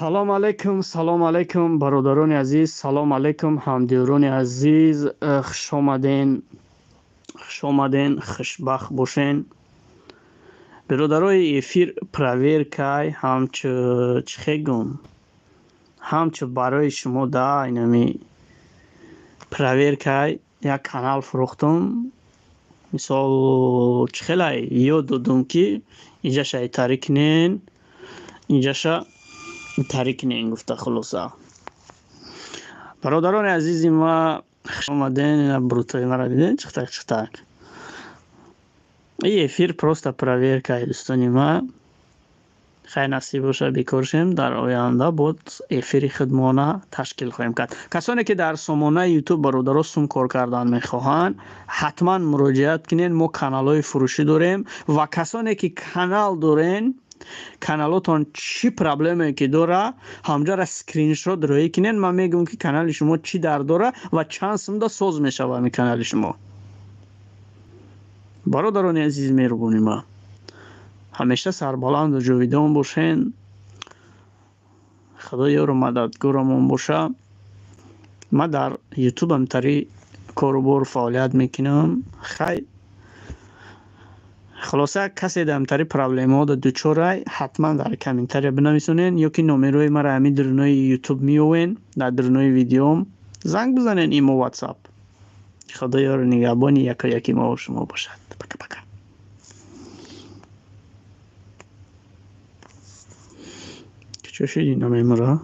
سلام علیکم برادران عزیز، سلام علیکم همدیران عزیز. خوش آمدین، خوشبخت باشین. برادرای افیر پرویر کای همچه برای شما دا اینمی پرویر کای یک کانال فروختم. مثال چخیلای یاد دادم که اینجا شای تاریک نین، اینجا شا تاریک نین گفته. خلاصه برادران عزیزی ما آمدین بروتای مرا دیدین چختک این افیر پروستا پرویر که دوستانی ما خیلی نصیب باشه بکرشیم در آینده بود افیر خدمانه تشکیل خواهیم کرد. کسانی که در سامانه یوتیوب برادران سوم کار کردن میخواهند حتما مراجعت کنین. ما کانال های فروشی داریم و کسانی که کانال دارین کانالاتون چی پرابلمی که داره همجا را اسکرین شات روی کنین. من میگم که کانال شما چی در داره و چند سم دا سوز میشه و می کانال شما. برادران عزیز مهربونی ما همیشه سربلند و جاویدان باشین. خدا یار و مددگارمون باشه. ما در یوتیوب هم تری کاروبار فعالیت میکنم. خیلی خلاصه کسی دمتری پرابلم ها دوچاره حتما در کامنتری بنویسونین یا که نمره مرا همی درنوی یوتیوب میوین در درنوی ویدیوم زنگ بزنین. ایمو واتساپ. خدا یار نگهبانی یکی ما و شما باشد. پکا چه شدی نمی مرا؟